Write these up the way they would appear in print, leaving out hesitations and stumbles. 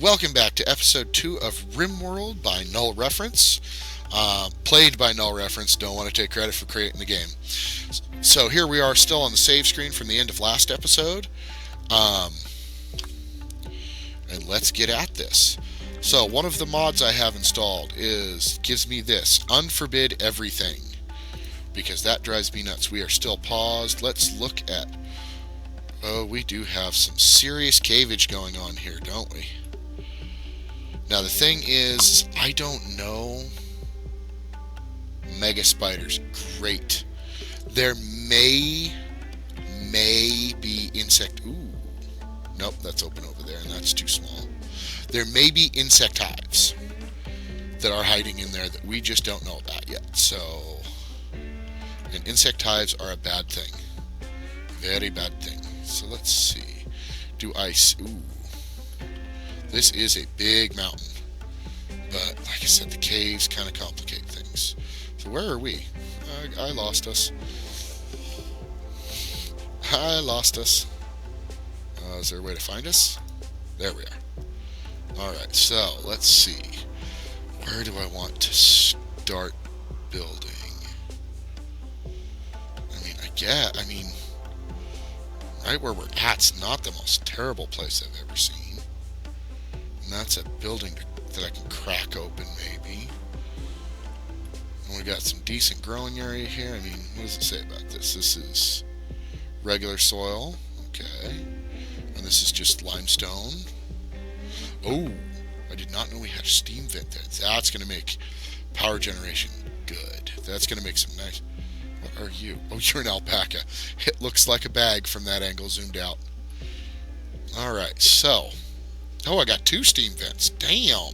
Welcome back to episode 2 of RimWorld by Null Reference. Played by Null Reference, don't want to take credit for creating the game. So here we are still on the save screen from the end of last episode. And let's get at this. So one of the mods I have installed gives me this, unforbid everything. Because that drives me nuts. We are still paused. Let's look at... Oh, we do have some serious caveage going on here, don't we? Now the thing is, I don't know mega spiders. Great. There may be insect... Ooh. Nope, that's open over there, and that's too small. There may be insect hives that are hiding in there that we just don't know about yet. So, and insect hives are a bad thing. Very bad thing. So let's see. Do I... Ooh. This is a big mountain. But, like I said, the caves kind of complicate things. So where are we? I lost us. I lost us. Is there a way to find us? There we are. Alright, so let's see. Where do I want to start building? Right where we're at's not the most terrible place I've ever seen. And that's a building that I can crack open, maybe. And we got some decent growing area here. I mean, what does it say about this? This is regular soil. Okay. And this is just limestone. Oh, I did not know we had a steam vent there. That's going to make power generation good. That's going to make some nice... What are you? Oh, you're an alpaca. It looks like a bag from that angle zoomed out. Alright, so... Oh, I got 2 steam vents. Damn!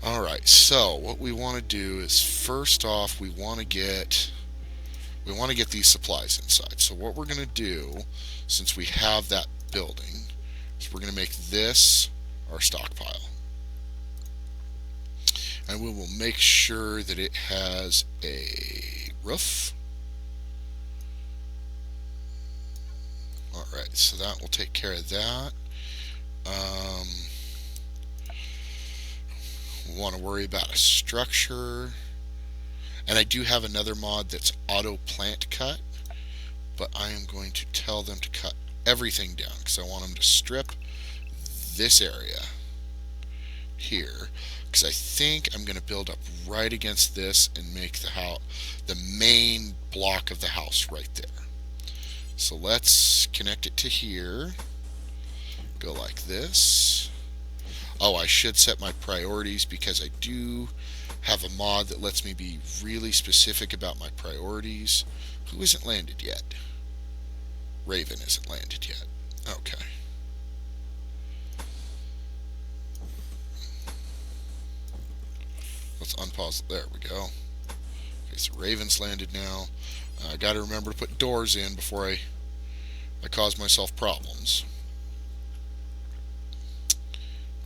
Alright, so what we want to do is, first off, we want to get these supplies inside. So what we're going to do, since we have that building, is we're going to make this our stockpile. And we will make sure that it has a roof. Alright, so that will take care of that. We want to worry about a structure. And I do have another mod that's auto plant cut, but I am going to tell them to cut everything down because I want them to strip this area here, because I think I'm going to build up right against this and make the main block of the house right there. So let's connect it to here. Go like this. Oh, I should set my priorities because I do have a mod that lets me be really specific about my priorities. Who isn't landed yet? Raven isn't landed yet. Okay. Let's unpause. There we go. Okay, so Raven's landed now. I got to remember to put doors in before I cause myself problems.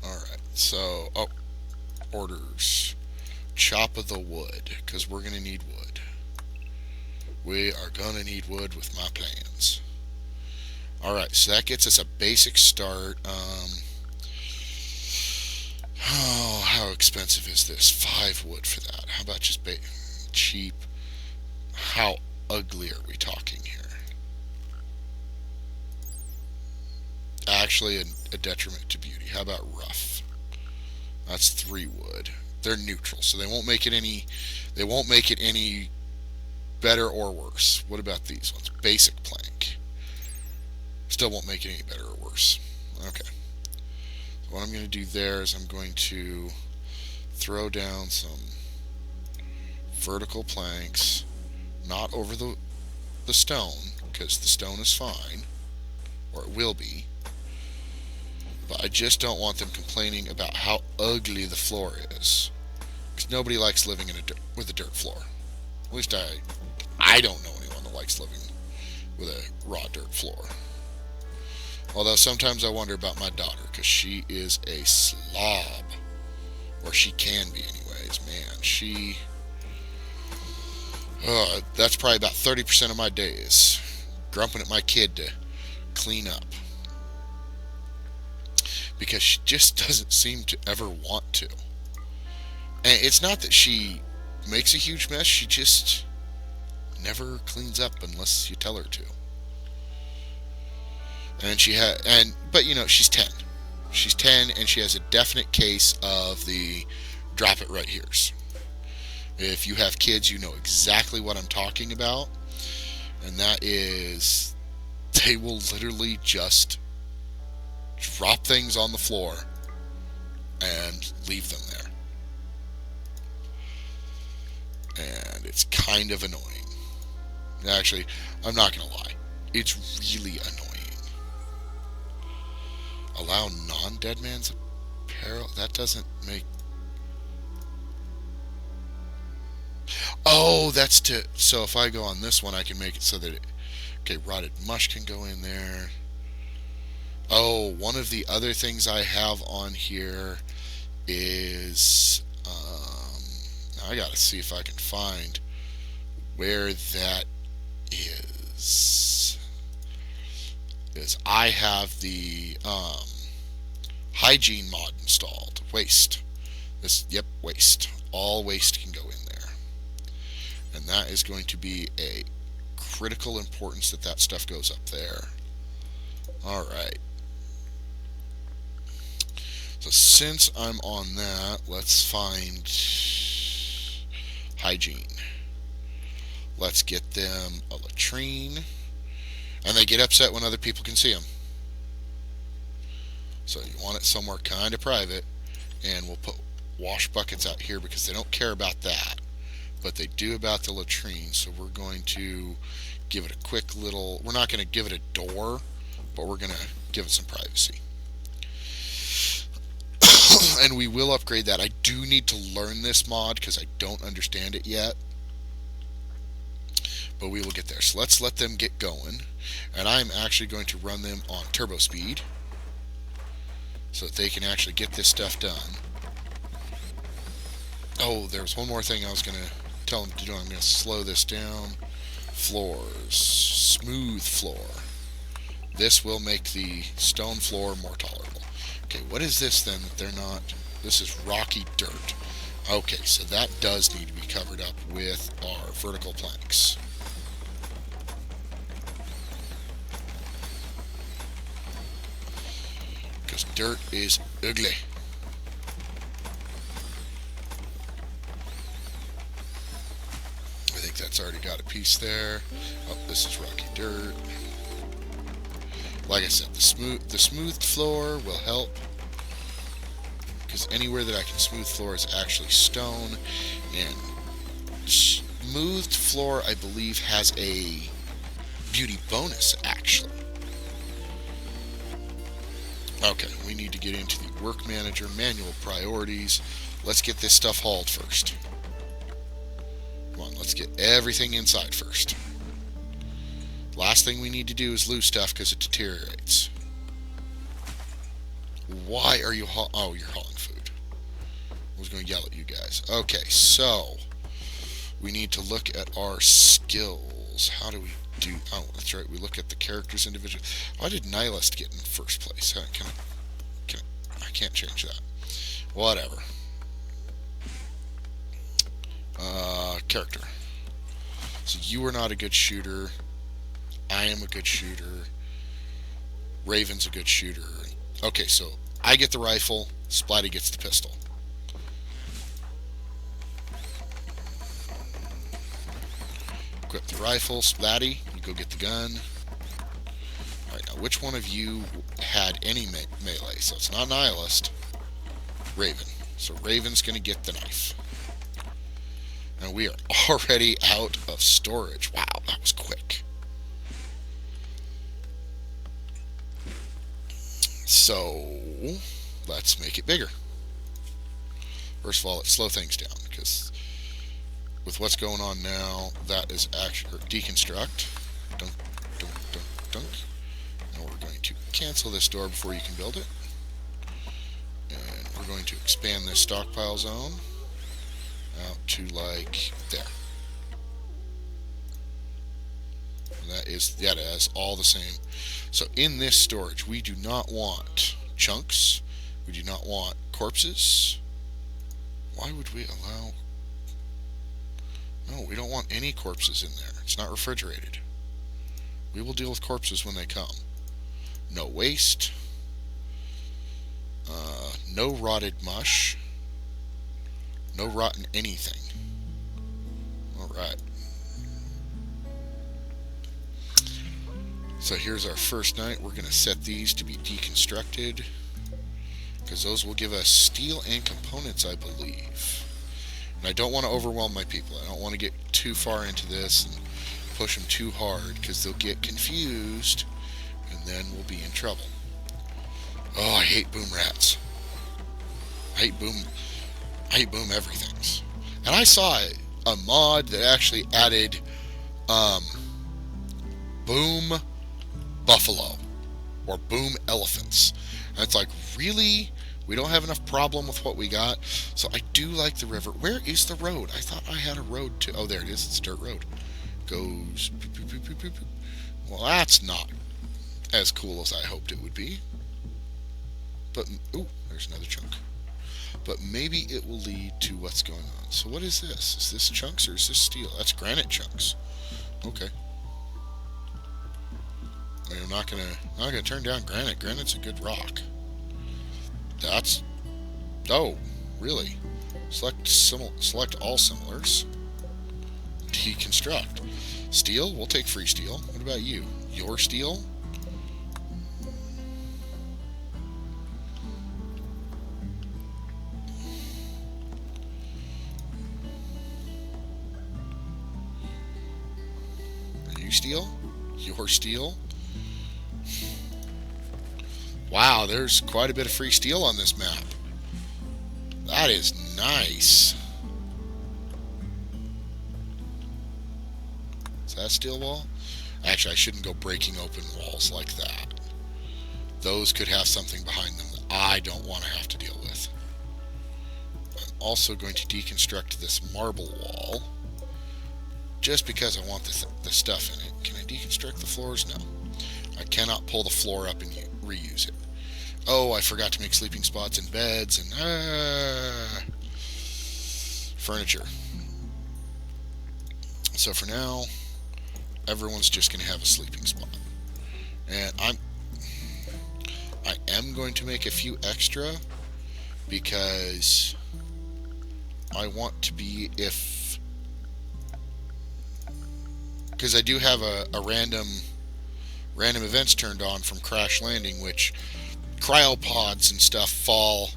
Alright, so... Oh, orders. Chop of the wood, because we're going to need wood. We are going to need wood with my plans. Alright, so that gets us a basic start. Oh, how expensive is this? 5 wood for that. How about just cheap? How ugly are we talking here? Actually, a detriment to beauty. How about rough? That's 3 wood. They're neutral, so they won't make it any better or worse. What about these ones? Basic plank. Still won't make it any better or worse. Okay. So what I'm going to do there is I'm going to throw down some vertical planks, not over the stone, because the stone is fine, or it will be. But I just don't want them complaining about how ugly the floor is. Because nobody likes living with a dirt floor. At least I don't know anyone that likes living with a raw dirt floor. Although sometimes I wonder about my daughter, because she is a slob. Or she can be anyways. Man, that's probably about 30% of my days. Grumping at my kid to clean up. because she just doesn't seem to ever want to. And it's not that she makes a huge mess, she just never cleans up unless you tell her to. And but she's 10. She's 10 and she has a definite case of the drop it right here's. If you have kids, you know exactly what I'm talking about. And that is, they will literally just drop things on the floor and leave them there. And it's kind of annoying. Actually, I'm not going to lie. It's really annoying. Allow non-dead man's apparel? That doesn't make... Oh, that's to... So if I go on this one, I can make it so that okay, rotted mush can go in there. Oh, one of the other things I have on here is... I gotta see if I can find where that is I have the hygiene mod installed. Waste. Waste. All waste can go in there. And that is going to be a critical importance that stuff goes up there. Alright. So since I'm on that, let's find hygiene. Let's get them a latrine. And they get upset when other people can see them. So you want it somewhere kind of private. And we'll put wash buckets out here because they don't care about that. But they do about the latrine. So we're going to give it a quick little... We're not going to give it a door, but we're going to give it some privacy. And we will upgrade that. I do need to learn this mod because I don't understand it yet. But we will get there. So let's let them get going. And I'm actually going to run them on turbo speed so that they can actually get this stuff done. Oh, there's one more thing I was going to tell them to do. I'm going to slow this down. Floors. Smooth floor. This will make the stone floor more tolerable. Okay, what is this then that they're not... This is rocky dirt. Okay, so that does need to be covered up with our vertical planks. Because dirt is ugly. I think that's already got a piece there. Oh, this is rocky dirt. Like I said, the smoothed floor will help. Because anywhere that I can smooth floor is actually stone. And smoothed floor, I believe, has a beauty bonus, actually. Okay, we need to get into the work manager manual priorities. Let's get this stuff hauled first. Come on, let's get everything inside first. Last thing we need to do is lose stuff because it deteriorates. Why are you oh, you're hauling food. I was going to yell at you guys. Okay, so we need to look at our skills. How do we do... Oh, that's right. We look at the characters individually. Why did Nihilist get in first place? I can't change that. Whatever. Character. So you are not a good shooter. I am a good shooter. Raven's a good shooter. Okay, so I get the rifle. Splatty gets the pistol. Equip the rifle. Splatty, you go get the gun. Alright, now which one of you had any melee? So it's not Nihilist. Raven. So Raven's going to get the knife. And we are already out of storage. Wow, that was quick. So, let's make it bigger. First of all, let's slow things down, because with what's going on now, that is actually... Deconstruct. Dunk, dunk, dunk, dunk. Now we're going to cancel this door before you can build it. And we're going to expand this stockpile zone out to, like, there. And that is all the same. So in this storage, we do not want chunks. We do not want corpses. Why would we allow... No, we don't want any corpses in there. It's not refrigerated. We will deal with corpses when they come. No waste. No rotted mush. No rotten anything. Alright. So here's our first night. We're going to set these to be deconstructed, because those will give us steel and components, I believe. And I don't want to overwhelm my people. I don't want to get too far into this and push them too hard, because they'll get confused, and then we'll be in trouble. Oh, I hate boom rats. I hate boom everythings. And I saw a mod that actually added boom buffalo or boom elephants. And it's like, really? We don't have enough problem with what we got. So I do like the river. Where is the road? I thought I had a road to... Oh, there it is. It's a dirt road. Goes... Well, that's not as cool as I hoped it would be. But... Ooh, there's another chunk. But maybe it will lead to what's going on. So what is this? Is this chunks or is this steel? That's granite chunks. Okay. I'm not gonna turn down granite. Granite's a good rock. That's... Oh, really? Select all similars. Deconstruct. Steel? We'll take free steel. What about you? Your steel? Are you steel? Your steel? Wow, there's quite a bit of free steel on this map. That is nice. Is that a steel wall? Actually, I shouldn't go breaking open walls like that. Those could have something behind them that I don't want to have to deal with. I'm also going to deconstruct this marble wall, just because I want the stuff in it. Can I deconstruct the floors? No. I cannot pull the floor up and reuse it. Oh, I forgot to make sleeping spots and beds and furniture. So for now, everyone's just going to have a sleeping spot. And I am going to make a few extra, because I want to be, because I do have a random events turned on from Crash Landing, which cryopods and stuff fall,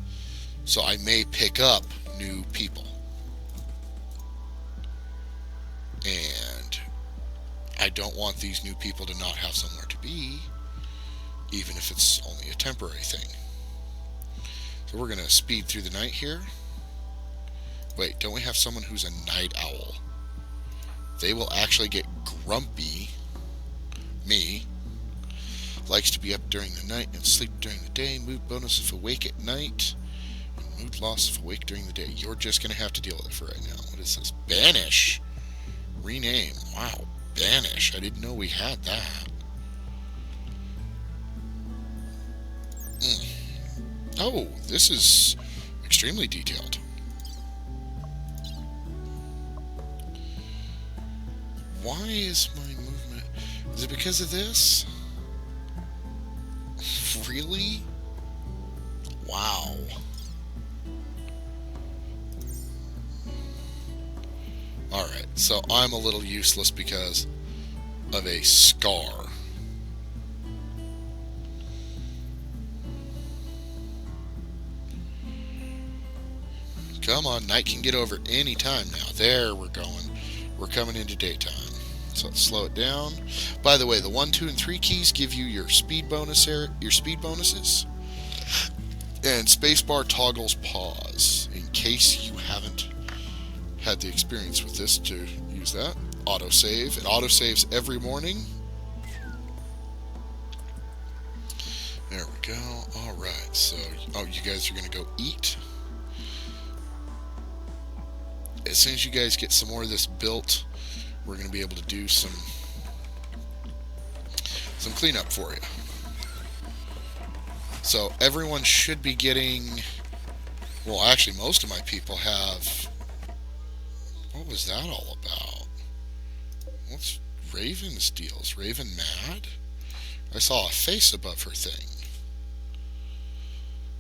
so I may pick up new people. And I don't want these new people to not have somewhere to be, even if it's only a temporary thing. So we're going to speed through the night here. Wait, don't we have someone who's a night owl? They will actually get grumpy. Me. Likes to be up during the night and sleep during the day. Mood bonus if awake at night. And mood loss if awake during the day. You're just going to have to deal with it for right now. What is this? Banish. Rename. Wow. Banish. I didn't know we had that. Oh, this is extremely detailed. Why is my movement... Is it because of this? Really? Wow. Alright, so I'm a little useless because of a scar. Come on, night can get over any time now. There we're going. We're coming into daytime. So let's slow it down. By the way, the 1, 2, and 3 keys give you your speed bonuses. And spacebar toggles pause. In case you haven't had the experience with this to use that. Autosave. It autosaves every morning. There we go. Alright, so... Oh, you guys are going to go eat. As soon as you guys get some more of this built, we're going to be able to do some cleanup for you. So everyone should be getting. Well, actually, most of my people have. What was that all about? What's Raven's deal? Is Raven mad? I saw a face above her thing.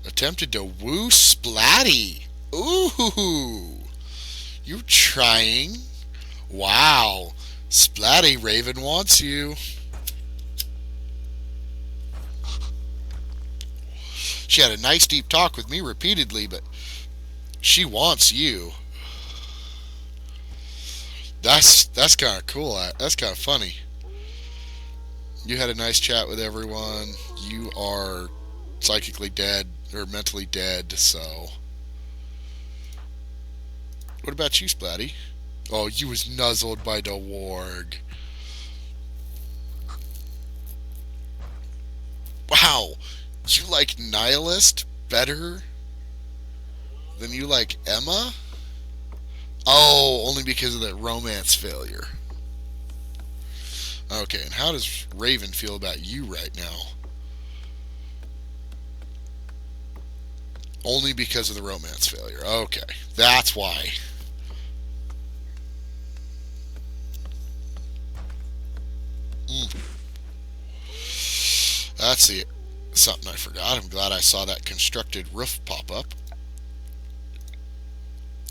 Attempted to woo Splatty. Ooh, you trying? Wow, Splatty, Raven wants you. She had a nice deep talk with me repeatedly, but she wants you. That's kind of cool. That's kind of funny. You had a nice chat with everyone. You are psychically dead or mentally dead, so. What about you, Splatty? Oh, you was nuzzled by the warg. Wow, you like Nihilist better than you like Emma? Oh, only because of that romance failure. Okay, and how does Raven feel about you right now? Only because of the romance failure. Okay, that's why. Mm, that's the something I forgot. I'm glad I saw that constructed roof pop up.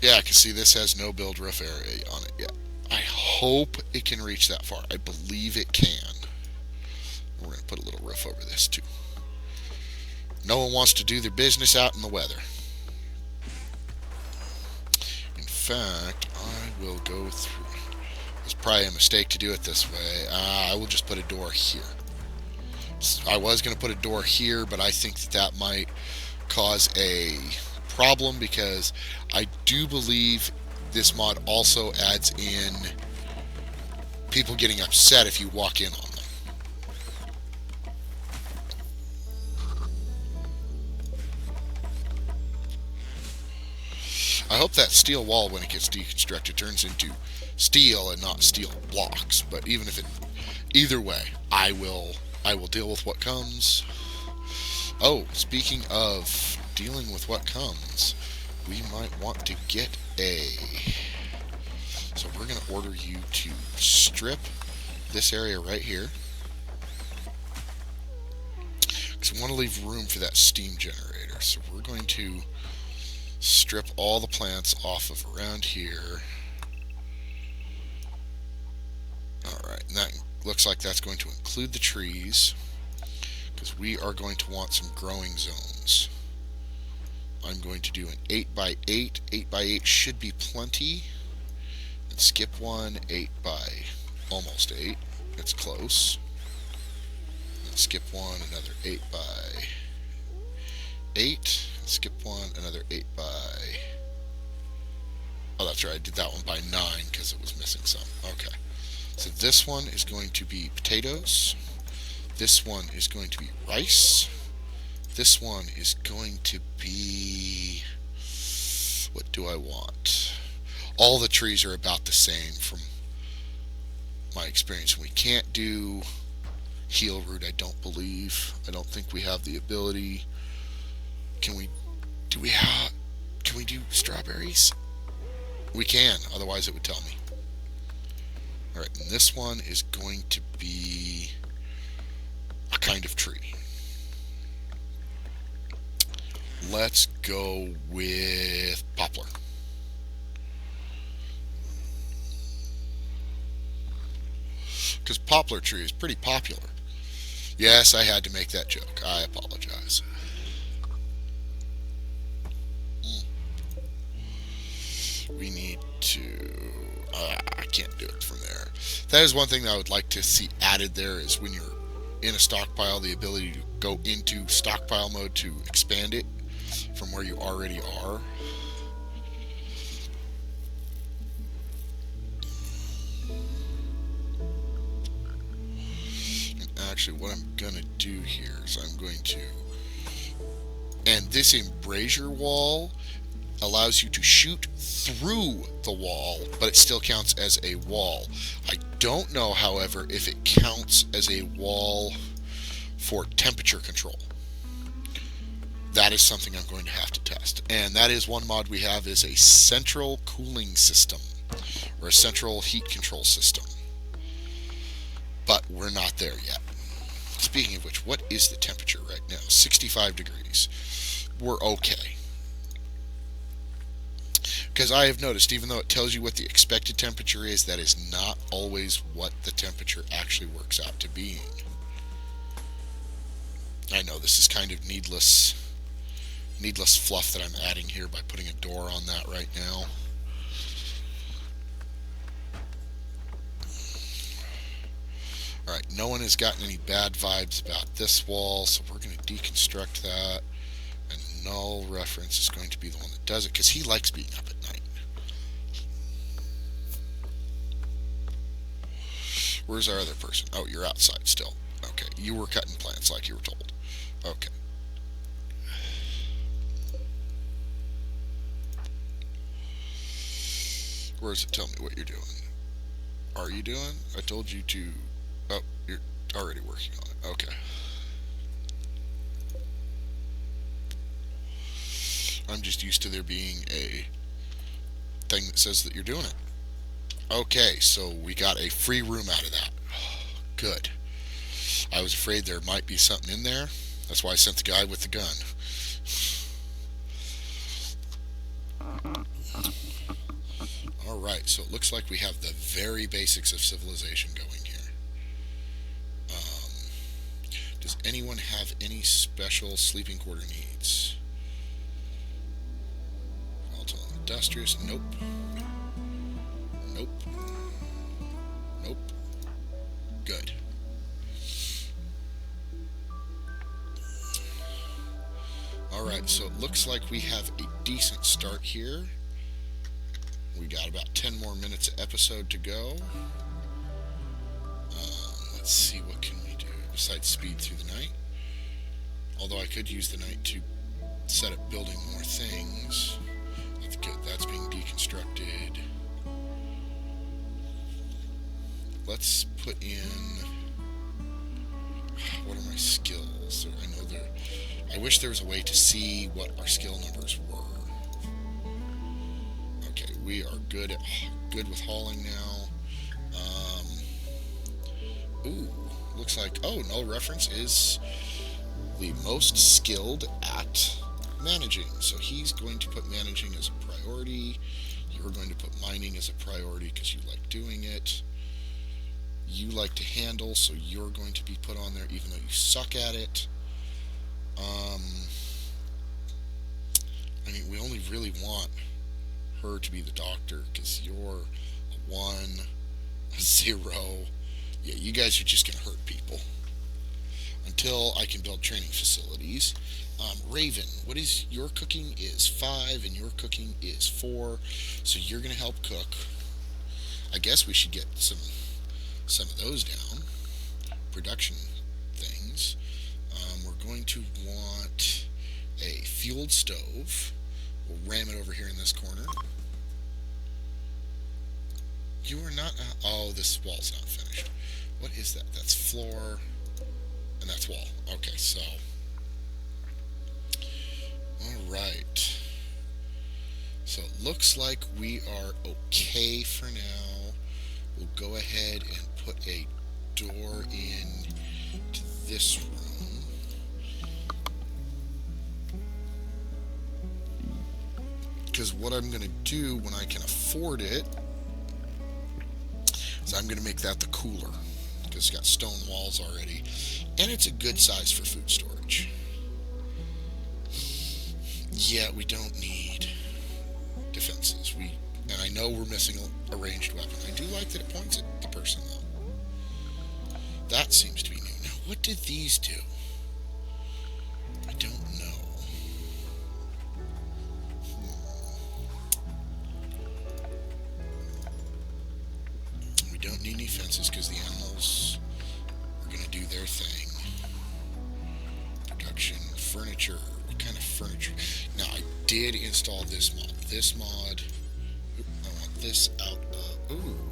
Yeah, I can see this has no build roof area on it yet. I hope it can reach that far. I believe it can. We're going to put a little roof over this too. No one wants to do their business out in the weather. In fact, I will go through. It's probably a mistake to do it this way. I will just put a door here. I was going to put a door here, but I think that might cause a problem because I do believe this mod also adds in people getting upset if you walk in on them. I hope that steel wall, when it gets deconstructed, turns into steel and not steel blocks. But even if it, either way, I will deal with what comes. Oh, speaking of dealing with what comes, we might want to get a. So we're going to order you to strip this area right here, because we want to leave room for that steam generator. So we're going to strip all the plants off of around here. Alright, and that looks like that's going to include the trees, because we are going to want some growing zones. I'm going to do an 8x8. 8x8 should be plenty. And skip one, 8 by almost 8. It's close. And skip one, another 8 by 8. Skip one, another 8 by. Oh, that's right. I did that one by 9 because it was missing some. Okay. So this one is going to be potatoes. This one is going to be rice. This one is going to be. What do I want? All the trees are about the same from my experience. We can't do heal root, I don't believe. I don't think we have the ability. Can we do strawberries? We can, otherwise it would tell me. Alright, and this one is going to be a kind of tree. Let's go with poplar. Because poplar tree is pretty popular. Yes, I had to make that joke. I apologize. We need to. I can't do it from there. That is one thing that I would like to see added there is when you're in a stockpile, the ability to go into stockpile mode to expand it from where you already are. And actually, what I'm going to do here is I'm going to. And this embrasure wall allows you to shoot through the wall, but it still counts as a wall. I don't know, however, if it counts as a wall for temperature control. that is something I'm going to have to test. And that is one mod we have is a central cooling system, or a central heat control system. But we're not there yet. Speaking of which, what is the temperature right now? 65 degrees. We're okay. Because I have noticed, even though it tells you what the expected temperature is, that is not always what the temperature actually works out to being. I know this is kind of needless fluff that I'm adding here by putting a door on that right now. Alright, no one has gotten any bad vibes about this wall, so we're going to deconstruct that. And null reference is going to be the one that does it, because he likes being up at night. Where's our other person? Oh, you're outside still. Okay, you were cutting plants like you were told. Okay. Where does it tell me what you're doing? Are you doing? I told you to... Oh, you're already working on it. Okay. I'm just used to there being a thing that says that you're doing it. Okay, so we got a free room out of that. Good. I was afraid there might be something in there. That's why I sent the guy with the gun. Alright, so it looks like we have the very basics of civilization going here. Does anyone have any special sleeping quarter needs? Volatile and industrious? Nope. Nope. Nope. Good. Alright, so it looks like we have a decent start here. We got about 10 more minutes of episode to go. Let's see, what can we do besides speed through the night? Although I could use the night to set up building more things. That's good. That's being deconstructed. Let's put in... What are my skills? I know there... I wish there was a way to see what our skill numbers were. Okay, we are good with hauling now. Ooh, looks like... Oh, null reference is the most skilled at managing. So he's going to put managing as a priority. You're going to put mining as a priority because you like doing it. You like to handle, so you're going to be put on there even though you suck at it. I mean, we only really want her to be the doctor because you're a 1, a 0. Yeah, you guys are just going to hurt people. Until I can build training facilities. Raven, what is your cooking is 5 and your cooking is 4. So you're going to help cook. I guess we should get some of those down. Production things. We're going to want a fueled stove. We'll ram it over here in this corner. You are not... oh, this wall's not finished. What is that? That's floor, and that's wall. Okay, so... Alright. So it looks like we are okay for now. We'll go ahead and put a door in to this room. Because what I'm going to do when I can afford it is I'm going to make that the cooler. Because it's got stone walls already. And it's a good size for food storage. Yeah, we don't need defenses. And I know we're missing a ranged weapon. I do like that it points at the person, though. That seems to be new. Now, what did these do? I don't know. We don't need any fences because the animals are going to do their thing. Production, furniture. What kind of furniture? Now, I did install this mod. This mod... I want this out of... Ooh.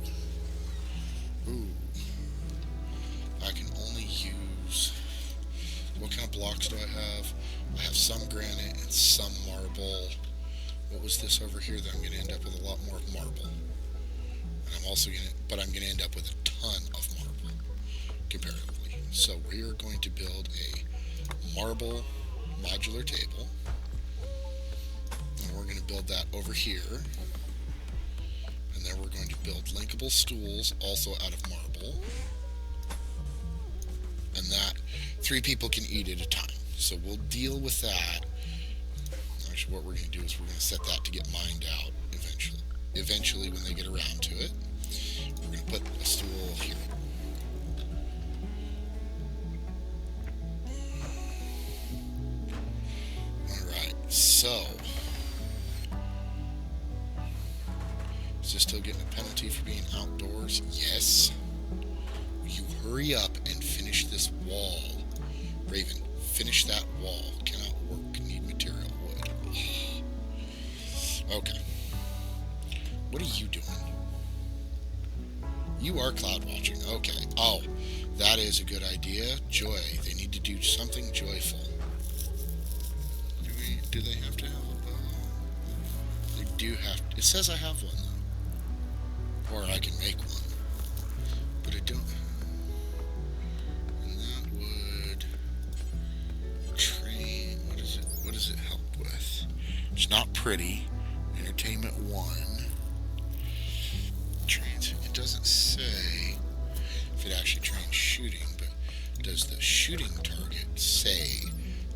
I can only use... What kind of blocks do I have? I have some granite and some marble. What was this over here that I'm going to end up with a lot more of marble? And I'm going to end up with a ton of marble, comparatively. So we are going to build a marble modular table. And we're going to build that over here. And then we're going to build linkable stools, also out of marble. And that 3 people can eat at a time. So we'll deal with that. Actually, what we're going to do is we're going to set that to get mined out eventually. Eventually, when they get around to it, we're going to put a stool here. Alright, so is this still getting a penalty for being outdoors? Yes. Will you hurry up and finish this wall? Raven, finish that wall. Cannot work. Need material. Wood. Okay. What are you doing? You are cloud watching. Okay. Oh, that is a good idea. Joy. They need to do something joyful. Do they have to have a bow? They do have to. It says I have one, though. Or I can make one. But I don't. And that would train. What does it help with? It's not pretty. Entertainment 1. Trains. It doesn't say if it actually trains shooting, but does the shooting target say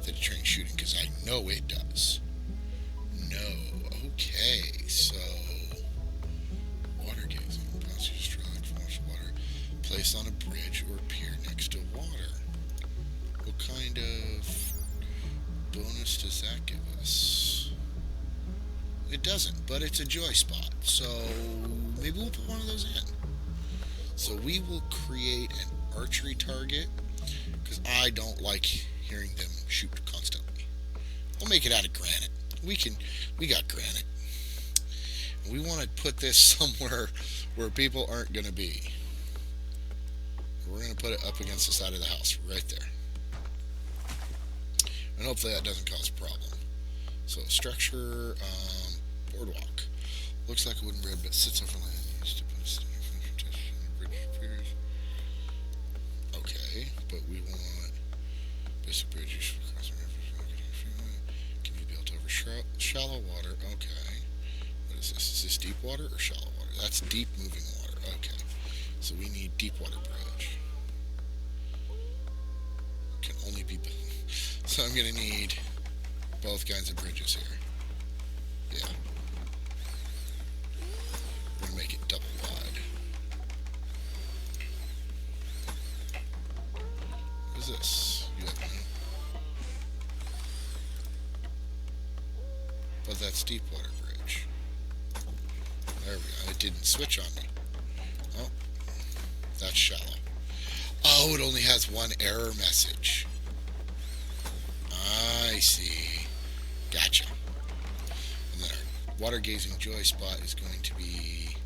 that it trains shooting? Because I know it does. No. Okay, so water gazing. Passengers flash water. Placed on a bridge or pier next to water. What kind of bonus does that give us? It doesn't, but it's a joy spot, so maybe we'll put one of those in. So we will create an archery target, because I don't like hearing them shoot constantly. We'll make it out of granite. We got granite. We want to put this somewhere where people aren't going to be. We're going to put it up against the side of the house, right there. And hopefully that doesn't cause a problem. So structure, boardwalk. Looks like a wooden bridge, but sits over land used to put a bridge. Okay, but we want basic bridge can be built over shallow water. Okay. What is this? Is this deep water or shallow water? That's deep moving water. Okay. So we need deep water bridge. Can only be built. So I'm going to need both kinds of bridges here. Yeah. We're going to make it double wide. What is this? You have no. But that's deep water bridge. There we go. It didn't switch on me. Oh. That's shallow. Oh, it only has one error message. I see. Gotcha. And then our water gazing joy spot is going to be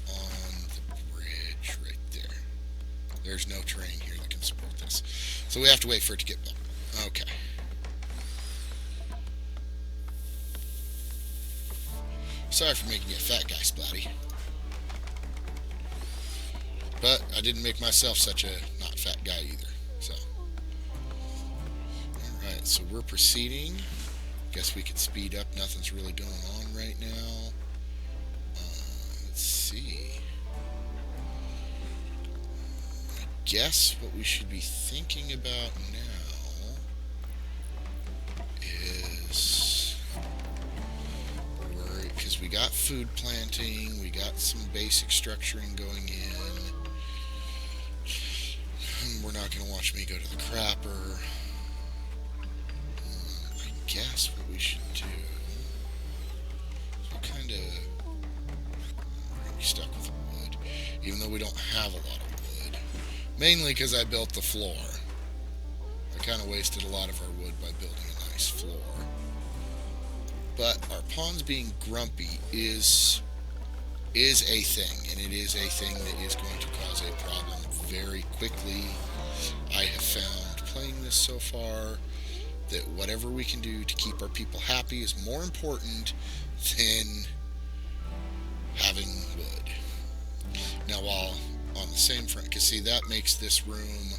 on the bridge right there. There's no terrain here that can support this. So we have to wait for it to get built. Okay. Sorry for making you a fat guy, Splatty. But I didn't make myself such a not fat guy either. So. Alright, so we're proceeding. Guess we could speed up. Nothing's really going on right now. Let's see. I guess what we should be thinking about now is, because we got food planting, we got some basic structuring going in. We're not going to watch me go to the crapper. I guess what we should do, so kind of, we're going to be stuck with wood, even though we don't have a lot of wood, mainly because I built the floor. I kind of wasted a lot of our wood by building a nice floor. But our pawns being grumpy is a thing, and it is a thing that is going to cause a problem very quickly. I have found playing this so far, that whatever we can do to keep our people happy is more important than having wood. Now, while on the same front, because see, that makes this room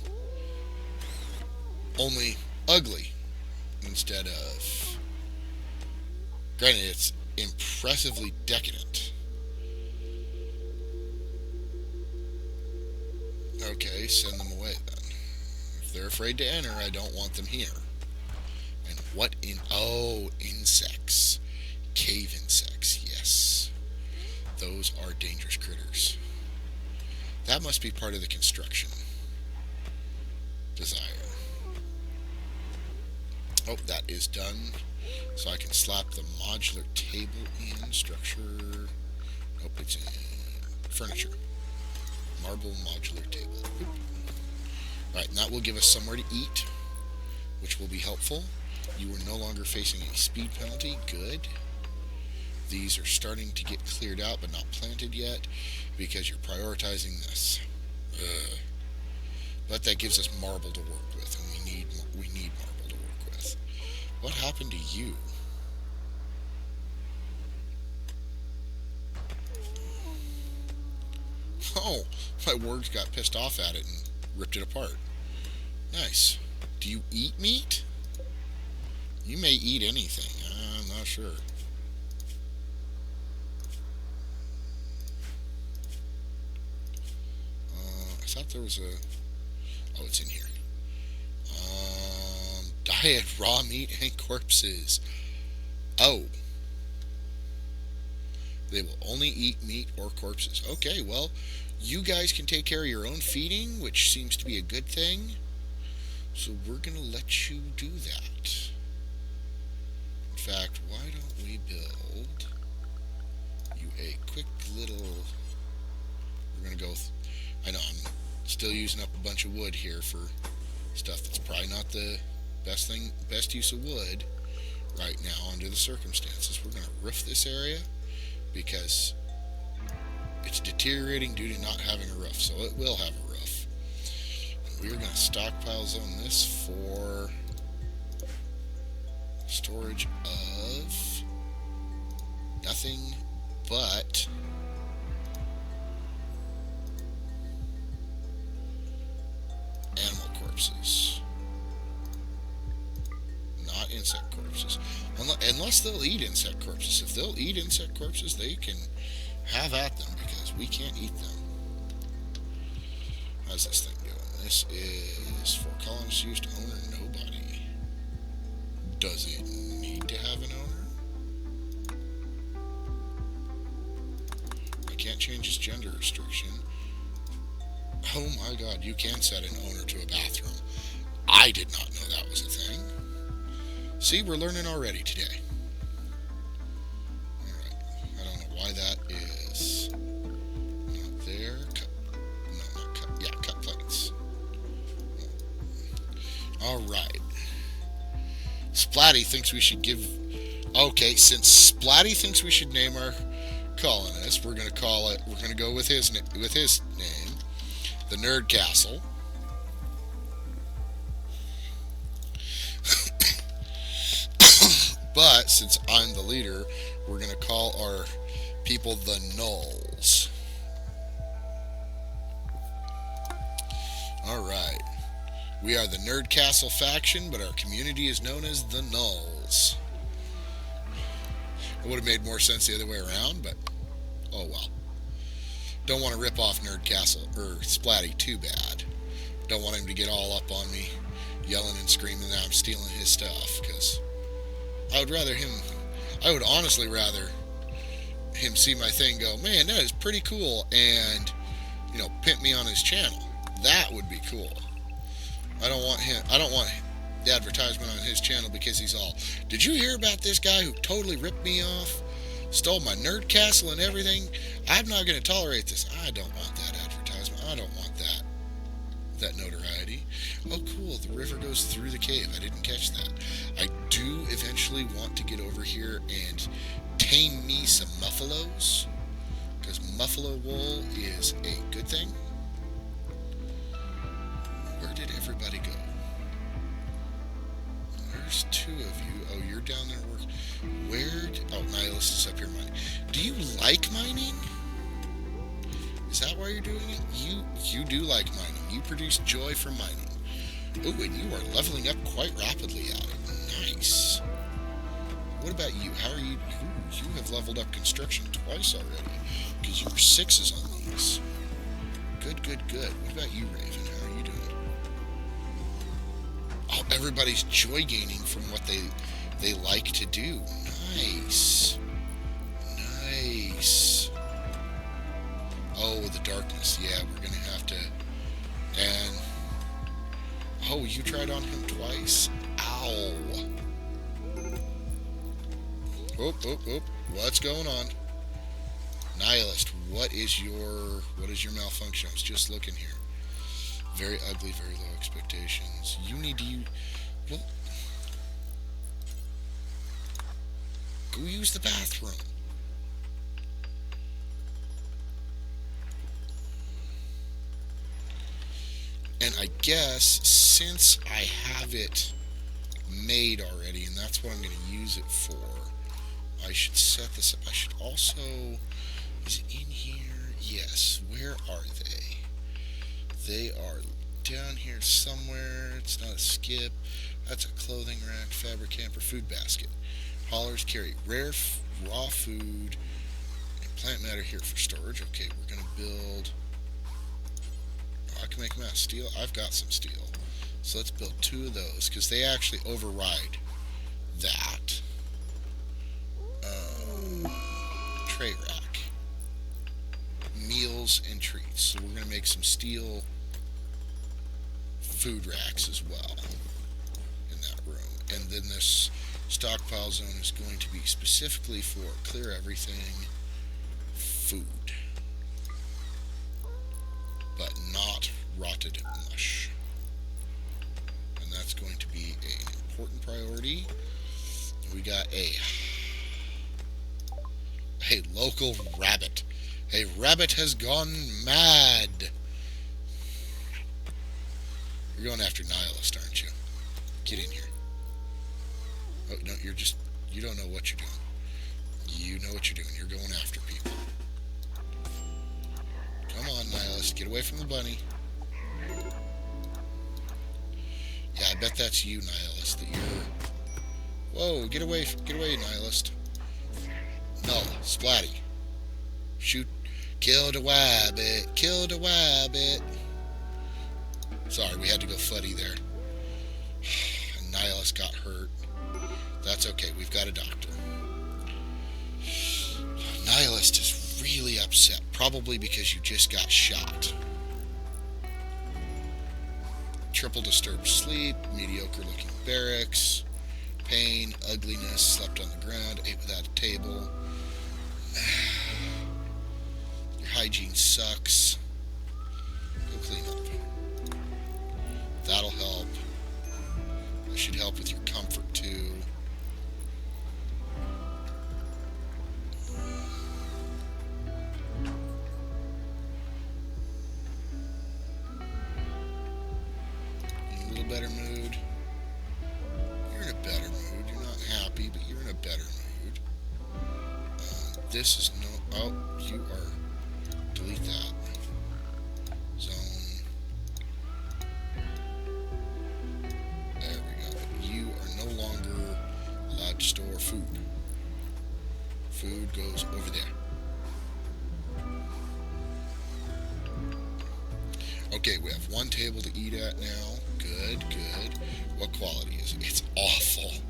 only ugly instead of, granted, it's impressively decadent. Okay, send them away then. If they're afraid to enter, I don't want them here. And what in... Oh, insects. Cave insects, yes. Those are dangerous critters. That must be part of the construction desire. Oh, that is done. So I can slap the modular table in. Structure. Nope, it's in furniture. Marble modular table. Oop. Right, and that will give us somewhere to eat, which will be helpful. You are no longer facing a speed penalty. Good. These are starting to get cleared out, but not planted yet, because you're prioritizing this. But that gives us marble to work with, and we need marble to work with. What happened to you? Oh, my wargs got pissed off at it and ripped it apart. Nice. Do you eat meat? You may eat anything. I'm not sure. I thought there was a... Oh, it's in here. Diet, raw meat, and corpses. Oh. They will only eat meat or corpses. Okay, well, you guys can take care of your own feeding, which seems to be a good thing. So we're going to let you do that. In fact, why don't we build you a quick little... We're going to go... I know, I'm still using up a bunch of wood here for stuff that's probably not the best use of wood right now under the circumstances. We're going to roof this area because it's deteriorating due to not having a roof, so it will have a roof. And we're going to stockpile zone this for storage of nothing but animal corpses, not insect corpses. Unless they'll eat insect corpses. If they'll eat insect corpses, they can have at them because we can't eat them. How's this thing doing? This is for colonists used to owner nobody. Does it need to have an owner? I can't change its gender restriction. Oh my god, you can set an owner to a bathroom. I did not know that was a thing. See, we're learning already today. Alright, I don't know why that is not there. Cut plates. Alright. Splatty thinks we should give... Okay, since Splatty thinks we should name our colonist, we're going to call it... We're going to go with his name. The Nerd Castle. But since I'm the leader, we're going to call our people the Nulls. Alright. We are the Nerd Castle faction, but our community is known as the Nulls. It would have made more sense the other way around, but oh well. Don't want to rip off Nerd Castle, or Splatty, too bad. Don't want him to get all up on me, yelling and screaming that I'm stealing his stuff, because I would honestly rather him see my thing, go, man, that is pretty cool, and, pimp me on his channel. That would be cool. I don't want the advertisement on his channel because he's all, did you hear about this guy who totally ripped me off? Stole my Nerd Castle and everything? I'm not going to tolerate this. I don't want that advertisement. I don't want that notoriety. Oh, cool. The river goes through the cave. I didn't catch that. I do eventually want to get over here and tame me some muffalos, because muffalo wool is a good thing. Where did everybody go? Where There's two of you. Oh, you're down there working. Oh, Nihilist is up here mining. Do you like mining? Is that why you're doing it? You do like mining. You produce joy from mining. Oh, and you are leveling up quite rapidly at it. Nice. What about you? How are you? Ooh, you have leveled up construction twice already, because you were 6s on these. Good, good, good. What about you, Raven? How are you doing? Oh, everybody's joy gaining from what they like to do. Nice. Nice. Oh, the darkness. Yeah, we're going to have to... And... Oh, you tried on him twice? Ow. Oh, oh, oh. What's going on? Nihilist, what is your malfunction? I was just looking here. Very ugly, very low expectations. You need to well, go use the bathroom. And I guess since I have it made already, and that's what I'm going to use it for, I should set this up. I should also... Is it in here? Yes. Where are they? They are down here somewhere. It's not a skip. That's a clothing rack, fabric hamper, food basket. Haulers carry rare raw food and plant matter here for storage. Okay, we're going to build... Oh, I can make them out of steel. I've got some steel. So let's build 2 of those, because they actually override that. Tray rack. Meals and treats. So we're going to make some steel food racks as well in that room. And then this stockpile zone is going to be specifically for clear everything food, but not rotted mush. And that's going to be an important priority. We got a local rabbit. A rabbit has gone mad. You're going after Nihilist, aren't you? Get in here. Oh, no, you don't know what you're doing. You know what you're doing. You're going after people. Come on, Nihilist. Get away from the bunny. Yeah, I bet that's you, Nihilist, that you're... Whoa, get away, Nihilist. No, Splatty. Shoot. Kill the wabbit. Kill the wabbit. Sorry, we had to go fuddy there. Nihilist got hurt. That's okay, we've got a doctor. Nihilist is really upset, probably because you just got shot. Triple disturbed sleep, mediocre looking barracks, pain, ugliness, slept on the ground, ate without a table. Your hygiene sucks. Go clean up. That'll help. That should help with your comfort too. In a little better mood. You're in a better mood. You're not happy, but you're in a better mood. This is no... Oh, you are... Delete that. Zone. There we go. You are no longer allowed to store food. Food goes over there. Okay, we have 1 table to eat at now. Good, good. What quality is it? It's awful.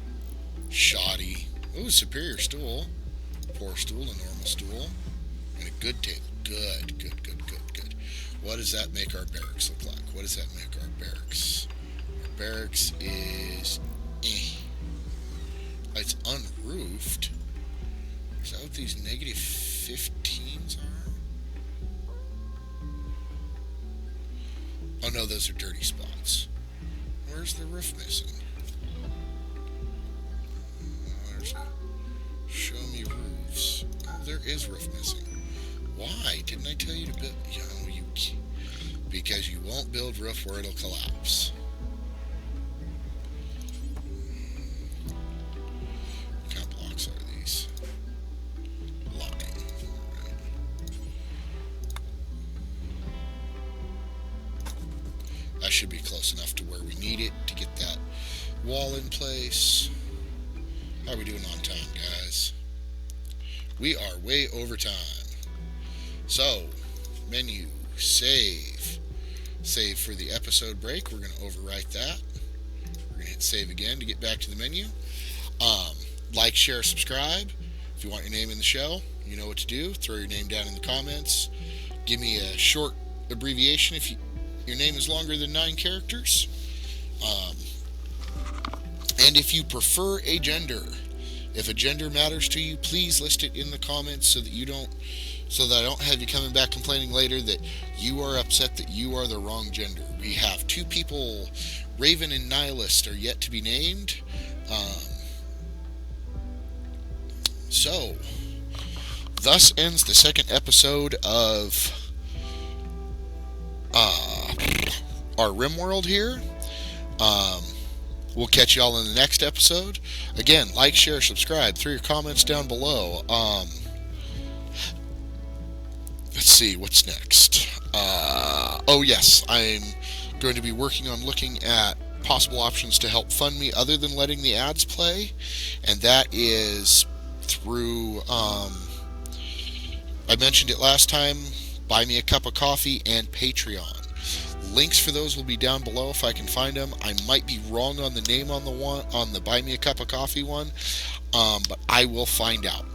Shoddy. Ooh, superior stool. Poor stool, a normal stool. And a good table. Good, good, good, good, good. What does that make our barracks look like? What does that make our barracks? Our barracks is... It's unroofed. Is that what these negative 15s are? Oh no, those are dirty spots. Where's the roof missing? There's a... Show me roofs. Oh, there is roof missing. Why? Didn't I tell you to build... Because you won't build roof where it'll collapse. should be close enough to where we need it to get that wall in place. How are we doing on time, guys? We are way over time. So, menu, save. Save for the episode break. We're going to overwrite that. We're going to hit save again to get back to the menu. Like, share, subscribe. If you want your name in the show, you know what to do. Throw your name down in the comments. Give me a short abbreviation if your name is longer than 9 characters. And if you prefer a gender, if a gender matters to you, please list it in the comments so that I don't have you coming back complaining later that you are upset that you are the wrong gender. We have 2 people, Raven and Nihilist, are yet to be named. So, thus ends the second episode of our RimWorld here. We'll catch y'all in the next episode. Again, like, share, subscribe. Throw your comments down below. Let's see, what's next? Oh yes, I'm going to be working on looking at possible options to help fund me other than letting the ads play, and that is through, I mentioned it last time, Buy Me a Cup of Coffee and Patreon. Links for those will be down below if I can find them. I might be wrong on the name on the Buy Me a Cup of Coffee one, but I will find out.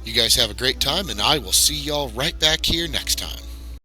You guys have a great time, and I will see y'all right back here next time.